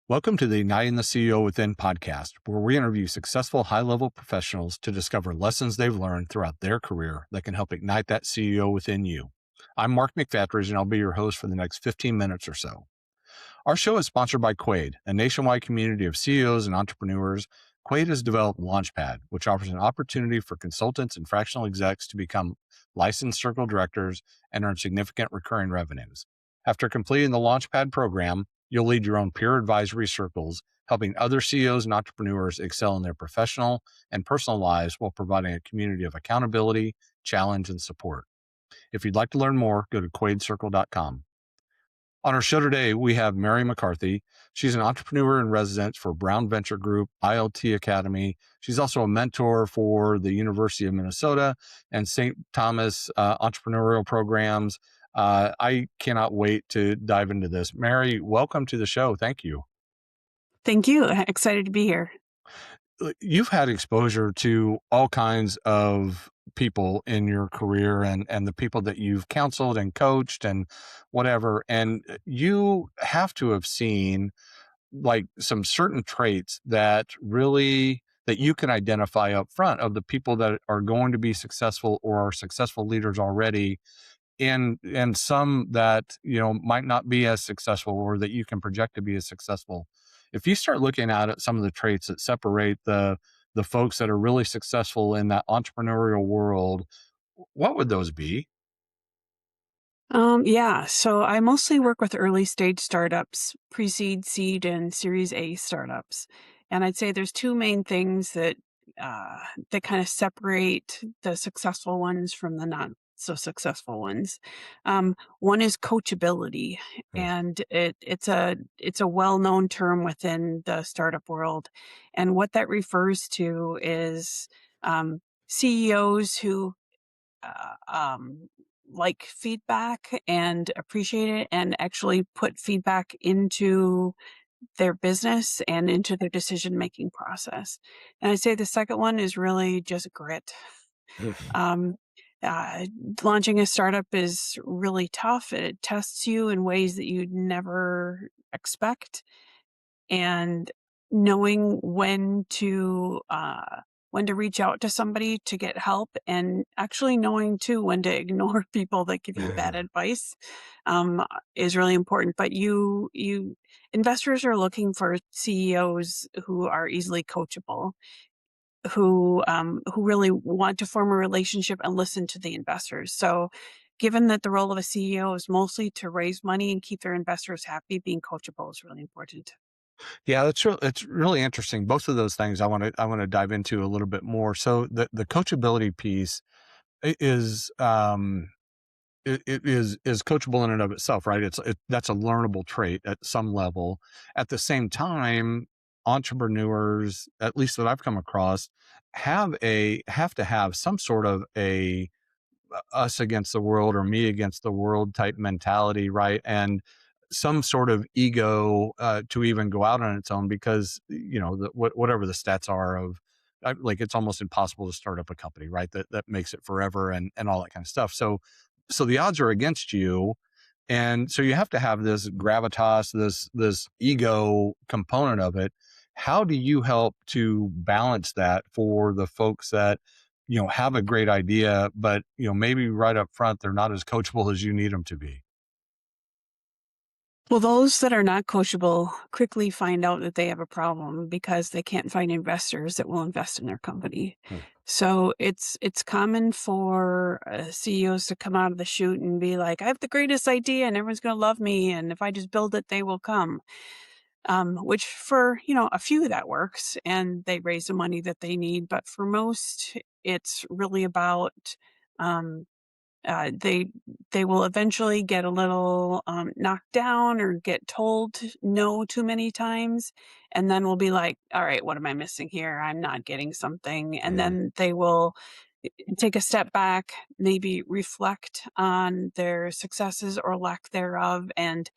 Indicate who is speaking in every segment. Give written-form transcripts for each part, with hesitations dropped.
Speaker 1: Welcome to the Igniting the CEO Within podcast, where we interview successful high-level professionals to discover lessons they've learned throughout their career that can help ignite that CEO within you. I'm Mark McFatridge, and I'll be your host for the next 15 minutes or so. Our show is sponsored by Quade, a nationwide community of CEOs and entrepreneurs. Quade has developed Launchpad, which offers an opportunity for consultants and fractional execs to become licensed circle directors and earn significant recurring revenues. After completing the Launchpad program, you'll lead your own peer advisory circles, helping other CEOs and entrepreneurs excel in their professional and personal lives while providing a community of accountability, challenge, and support. If you'd like to learn more, go to quadecircle.com. On our show today, we have Mary MacCarthy. She's an entrepreneur in residence for Brown Venture Group, ILT Academy. She's also a mentor for the University of Minnesota and St. Thomas entrepreneurial programs. I cannot wait to dive into this. Mary, welcome to the show. Thank you.
Speaker 2: Thank you. Excited to be here.
Speaker 1: You've had exposure to all kinds of people in your career and the people that you've counseled and coached and whatever. And you have to have seen like some certain traits that you can identify up front of the people that are going to be successful or are successful leaders already, and some that might not be as successful or that you can project to be as successful. If you start looking at some of the traits that separate the folks that are really successful in that entrepreneurial world, what would those be?
Speaker 2: So I mostly work with early stage startups, pre-seed, seed, and Series A startups. And I'd say there's two main things that kind of separate the successful ones from the not so successful ones. One is coachability, and it's a well-known term within the startup world. And what that refers to is CEOs who uh, um, like feedback and appreciate it and actually put feedback into their business and into their decision-making process. And I'd say the second one is really just grit. Um, uh, Launching a startup is really tough. It tests you in ways that you'd never expect. And knowing when to reach out to somebody to get help, and actually knowing too when to ignore people that give you bad advice is really important. But you investors are looking for CEOs who are easily coachable, who really want to form a relationship and listen to the investors. So given that the role of a CEO is mostly to raise money and keep their investors happy, being coachable is really important.
Speaker 1: Yeah, it's really interesting. Both of those things I want to dive into a little bit more. So the coachability piece is it is coachable in and of itself, right? That's a learnable trait at some level. At the same time, entrepreneurs, at least that I've come across, have to have some sort of a us against the world or me against the world type mentality, right? And some sort of ego to even go out on its own, because whatever the stats are of like, it's almost impossible to start up a company, right? That makes it forever and all that kind of stuff. So the odds are against you, and so you have to have this gravitas, this ego component of it. How do you help to balance that for the folks that have a great idea, but maybe right up front they're not as coachable as you need them to be?
Speaker 2: Well, those that are not coachable quickly find out that they have a problem because they can't find investors that will invest in their company.
Speaker 1: Hmm.
Speaker 2: So it's common for CEOs to come out of the chute and be like, "I have the greatest idea, and everyone's going to love me, and if I just build it, they will come." Which for a few that works, and they raise the money that they need. But for most, it's really about um, they will eventually get a little knocked down or get told no too many times, and then we'll be like, all right, what am I missing here? I'm not getting something. And then they will take a step back, maybe reflect on their successes or lack thereof, and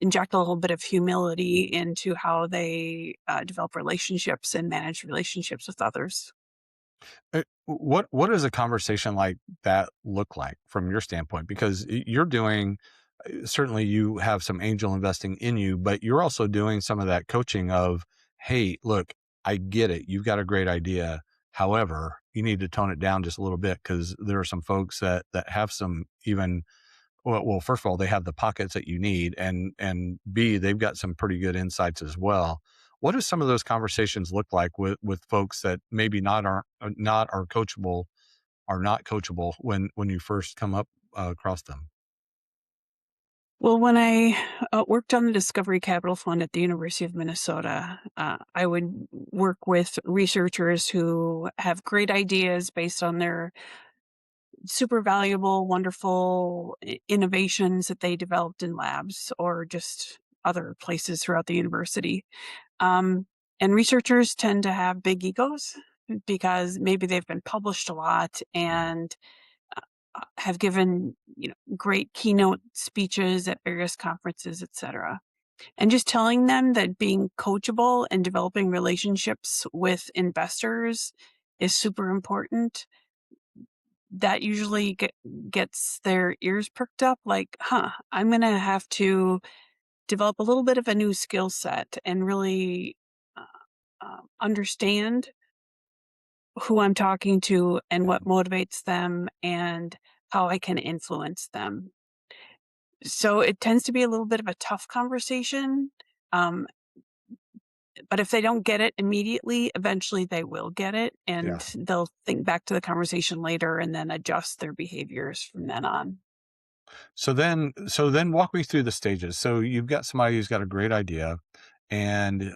Speaker 2: inject a little bit of humility into how they develop relationships and manage relationships with others.
Speaker 1: What does a conversation like that look like from your standpoint? Because you're doing certainly you have some angel investing in you, but you're also doing some of that coaching of, hey, look, I get it. You've got a great idea. However, you need to tone it down just a little bit because there are some folks that have some even well, first of all, they have the pockets that you need, and B, they've got some pretty good insights as well. What do some of those conversations look like with folks that maybe not are coachable, are not coachable when you first come up across them?
Speaker 2: Well, when I worked on the Discovery Capital Fund at the University of Minnesota, I would work with researchers who have great ideas based on their super valuable, wonderful innovations that they developed in labs or just other places throughout the university. Um, and researchers tend to have big egos because maybe they've been published a lot and have given great keynote speeches at various conferences, etc. And just telling them that being coachable and developing relationships with investors is super important. That usually gets their ears perked up, like, huh, I'm going to have to develop a little bit of a new skill set and really uh, understand who I'm talking to and what motivates them and how I can influence them. So it tends to be a little bit of a tough conversation. Um, but if they don't get it immediately, eventually they will get it and
Speaker 1: Yeah.
Speaker 2: they'll think back to the conversation later and then adjust their behaviors from then on.
Speaker 1: So then walk me through the stages. So you've got somebody who's got a great idea, and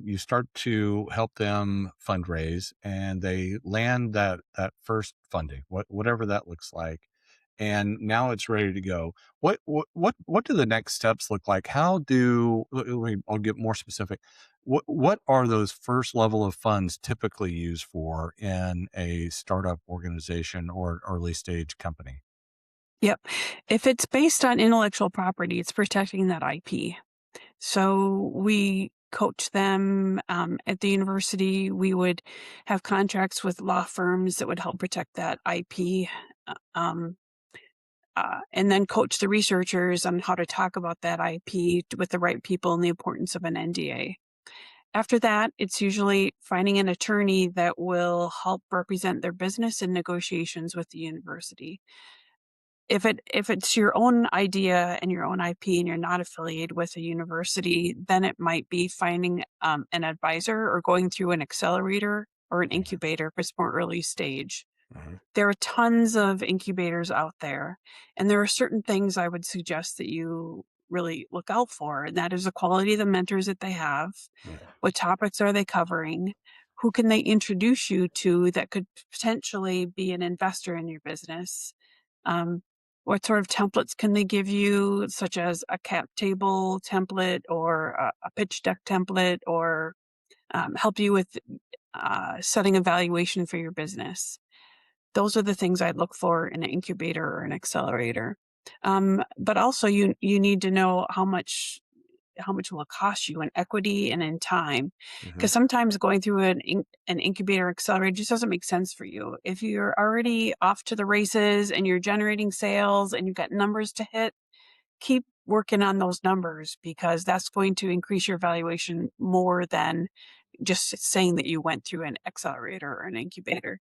Speaker 1: you start to help them fundraise, and they land that first funding, whatever that looks like, and now it's ready to go. What do the next steps look like? How do I'll get more specific. What are those first level of funds typically used for in a startup organization or early stage company?
Speaker 2: Yep. If it's based on intellectual property, it's protecting that IP. So we coach them at the university. We would have contracts with law firms that would help protect that IP. uh, Um, and then coach the researchers on how to talk about that IP with the right people and the importance of an NDA. After that, it's usually finding an attorney that will help represent their business in negotiations with the university. If it's your own idea and your own IP and you're not affiliated with a university, then it might be finding an advisor or going through an accelerator or an
Speaker 1: Mhm,
Speaker 2: incubator if it's more early stage.
Speaker 1: mhm,
Speaker 2: There are tons of incubators out there, and there are certain things I would suggest that you really look out for, and that is the quality of the mentors that they have.
Speaker 1: mhm,
Speaker 2: What topics are they covering? Who can they introduce you to that could potentially be an investor in your business? Um, what sort of templates can they give you, such as a cap table template or a pitch deck template, or help you with setting a valuation for your business? Those are the things I'd look for in an incubator or an accelerator. But also, you need to know how much will it cost you in equity and in time,
Speaker 1: mhm,
Speaker 2: because sometimes going through an incubator accelerator just doesn't make sense for you. If you're already off to the races and you're generating sales and you've got numbers to hit, keep working on those numbers because that's going to increase your valuation more than just saying that you went through an accelerator or an incubator.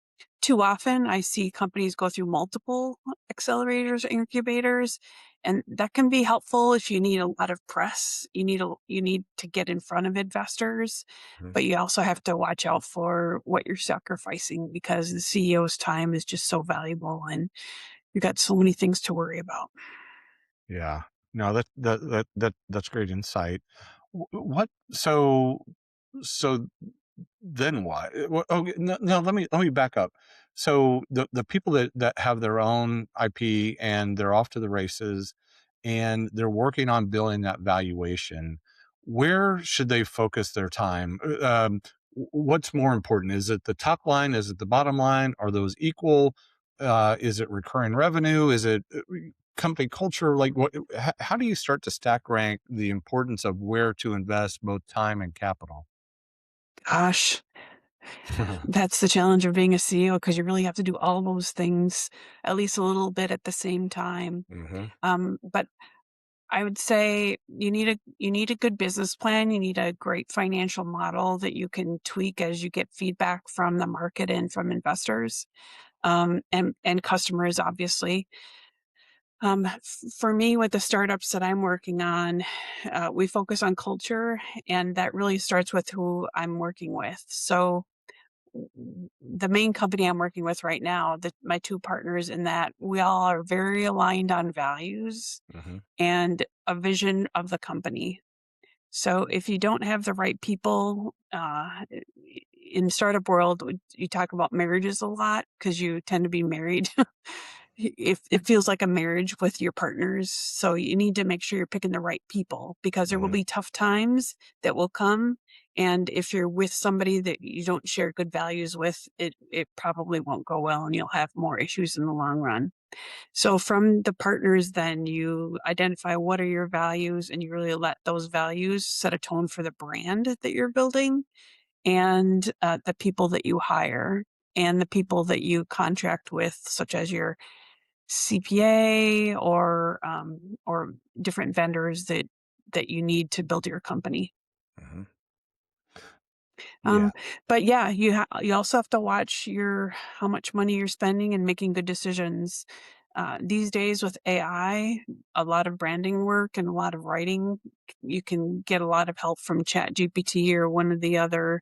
Speaker 2: Too often, I see companies go through multiple accelerators or incubators, and that can be helpful if you need a lot of press. You need to get in front of investors,
Speaker 1: mhm.
Speaker 2: but you also have to watch out for what you're sacrificing because the CEO's time is just so valuable, and you've got so many things to worry about.
Speaker 1: Yeah. No, that's great insight. What so then what? Okay, no, no, let me back up. So the people that have their own IP and they're off to the races and they're working on building that valuation, where should they focus their time? What's more important? Is it the top line? Is it the bottom line? Are those equal? Is it recurring revenue? Is it company culture? Like what? How do you start to stack rank the importance of where to invest both time and capital?
Speaker 2: Gosh, that's the challenge of being a CEO because you really have to do all those things at least a little bit at the same time.
Speaker 1: Hmm.
Speaker 2: But I would say you need a good business plan. You need a great financial model that you can tweak as you get feedback from the market and from investors, and customers, obviously. For me, with the startups that I'm working on, we focus on culture, and that really starts with who I'm working with. So the main company I'm working with right now, my two partners in that, we all are very aligned on values
Speaker 1: Hmm.
Speaker 2: and a vision of the company. So if you don't have the right people, in startup world, you talk about marriages a lot because you tend to be married. If it feels like a marriage with your partners, so you need to make sure you're picking the right people because there will
Speaker 1: Hmm.
Speaker 2: be tough times that will come. And if you're with somebody that you don't share good values with, it probably won't go well and you'll have more issues in the long run. So from the partners, then you identify what are your values and you really let those values set a tone for the brand that you're building and the people that you hire and the people that you contract with, such as your CPA or different vendors that you need to build your company.
Speaker 1: Hmm. Yeah.
Speaker 2: Um, but yeah, you also have to watch your how much money you're spending and making good decisions. These days with AI, a lot of branding work and a lot of writing, you can get a lot of help from Chat GPT or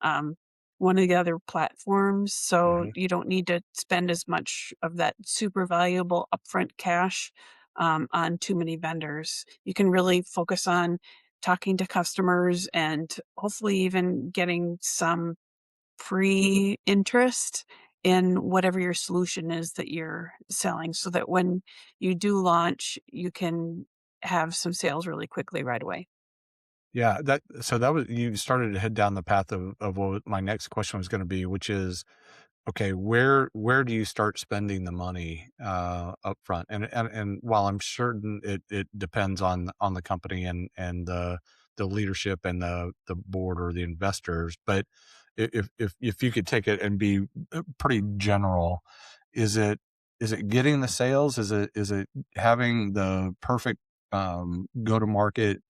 Speaker 2: um, one of the other platforms. So
Speaker 1: Hmm.
Speaker 2: you don't need to spend as much of that super valuable upfront cash on too many vendors. You can really focus on talking to customers and hopefully even getting some pre interest in whatever your solution is that you're selling so that when you do launch, you can have some sales really quickly right away.
Speaker 1: Yeah. That was, you started to head down the path of what my next question was going to be, which is, okay, where do you start spending the money up front? And while I'm certain it depends on the company and the leadership and the board or the investors, but if you could take it and be pretty general, is it is it getting the sales? Is it having the perfect go to market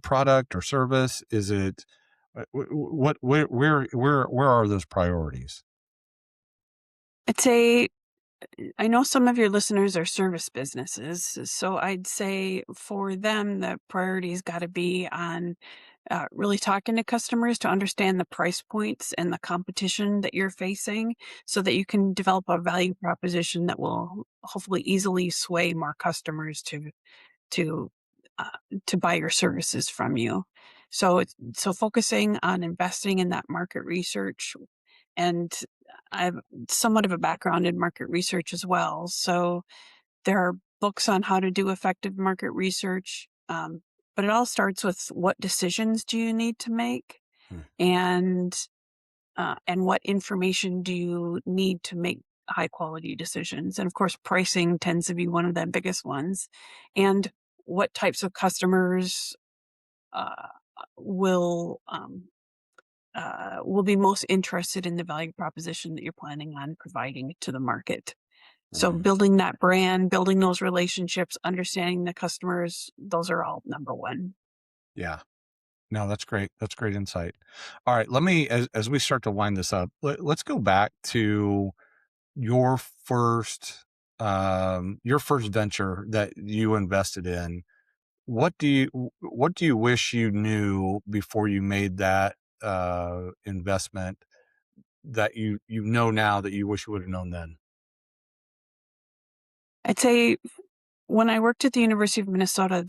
Speaker 1: product or service? Is it what where are those priorities?
Speaker 2: I'd say I know some of your listeners are service businesses, so I'd say for them, the priority's gotta be on, really talking to customers to understand the price points and the competition that you're facing so that you can develop a value proposition that will hopefully easily sway more customers to uh, to buy your services from you. So focusing on investing in that market research, and I've somewhat of a background in market research as well. So there are books on how to do effective market research, but it all starts with what decisions do you need to make,
Speaker 1: Hmm.
Speaker 2: and and what information do you need to make high quality decisions. And of course, pricing tends to be one of the biggest ones. And what types of customers uh, will be most interested in the value proposition that you're planning on providing to the market. So
Speaker 1: Mhm.
Speaker 2: building that brand, building those relationships, understanding the customers, those are all number one.
Speaker 1: Yeah. No, that's great. That's great insight. All right, let me as we start to wind this up, let's go back to your your first venture that you invested in. What do you wish you knew before you made that investment that you know now that you wish you would have known then?
Speaker 2: I'd say when I worked at the University of Minnesota,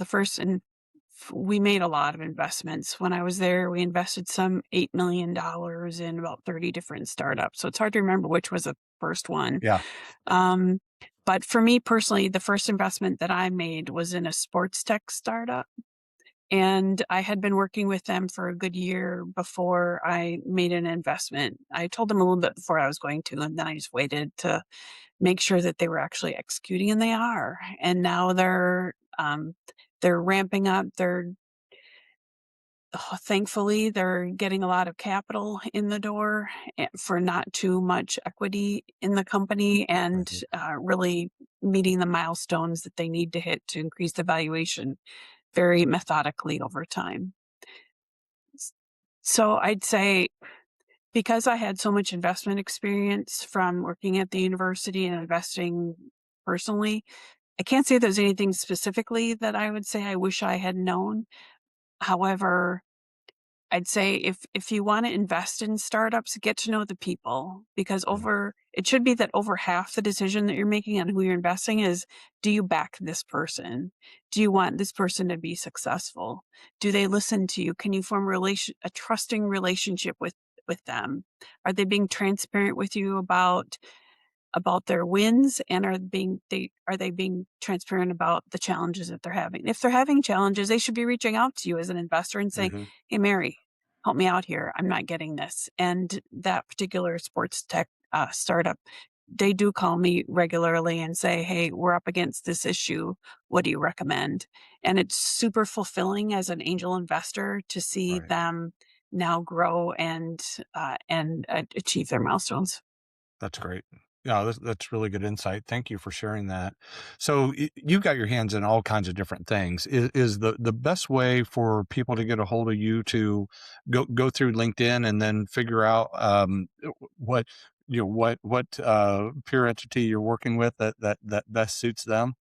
Speaker 2: we made a lot of investments. When I was there, we invested some $8 million in about 30 different startups. So it's hard to remember which was the first one.
Speaker 1: Yeah.
Speaker 2: Um, but for me personally, the first investment that I made was in a sports tech startup. And I had been working with them for a good year before I made an investment. I told them a little bit before I was going to, and then I just waited to make sure that they were actually executing, and they are. And now they're ramping up. thankfully, they're getting a lot of capital in the door for not too much equity in the company and
Speaker 1: Mhm.
Speaker 2: really meeting the milestones that they need to hit to increase the valuation very methodically over time. S- So I'd say because I had so much investment experience from working at the university and investing personally, I can't say there's anything specifically that I would say I wish I had known. However, I'd say if you wanna invest in startups, get to know the people because
Speaker 1: Mm.
Speaker 2: it should be that over half the decision that you're making on who you're investing is, do you back this person? Do you want this person to be successful? Do they listen to you? Can you form a trusting relationship with them? Are they being transparent with you about their wins, and are they being transparent about the challenges that they're having? If they're having challenges, they should be reaching out to you as an investor and saying,
Speaker 1: Mhm.
Speaker 2: "Hey, Mary, help me out here. I'm not getting this." And that particular sports tech startup, they do call me regularly and say, "Hey, we're up against this issue. What do you recommend?" And it's super fulfilling as an angel investor to see
Speaker 1: Right.
Speaker 2: them now grow and achieve their milestones.
Speaker 1: That's great. Yeah, that's really good insight. Thank you for sharing that. So you've got your hands in all kinds of different things. Is the best way for people to get a hold of you to go through LinkedIn and then figure out what what peer entity you're working with that best suits them?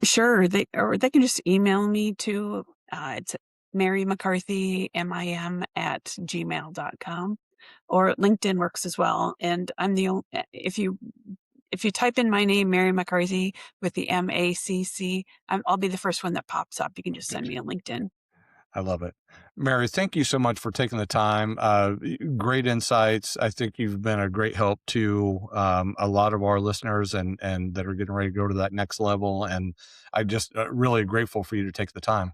Speaker 2: Sure. They can just email me to it's Mary McCarthy, MIM at gmail.com. Or LinkedIn works as well. And I'm the only if you type in my name, Mary McCarthy, with the MACC, I'll be the first one that pops up. You can just send me a LinkedIn.
Speaker 1: I love it. Mary, thank you so much for taking the time. Great insights. I think you've been a great help to a lot of our listeners and that are getting ready to go to that next level. And I just really grateful for you to take the time.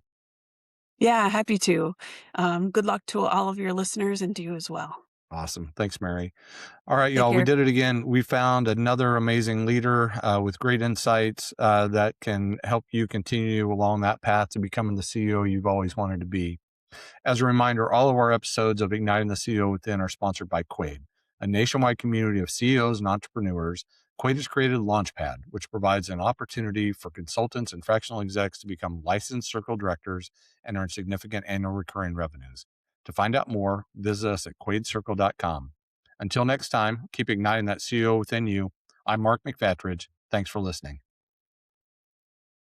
Speaker 2: Yeah, happy to. Good luck to all of your listeners and to you as well.
Speaker 1: Awesome. Thanks, Mary. All right,
Speaker 2: Take
Speaker 1: y'all. We
Speaker 2: care.
Speaker 1: did it again. We found another amazing leader with great insights that can help you continue along that path to becoming the CEO you've always wanted to be. As a reminder, all of our episodes of Igniting the CEO Within are sponsored by Quade, a nationwide community of CEOs and entrepreneurs. Quade has created Launchpad, which provides an opportunity for consultants and fractional execs to become licensed circle directors and earn significant annual recurring revenues. To find out more, visit us at quadecircle.com. Until next time, keep igniting that CEO within you. I'm Mark McFatridge. Thanks for listening.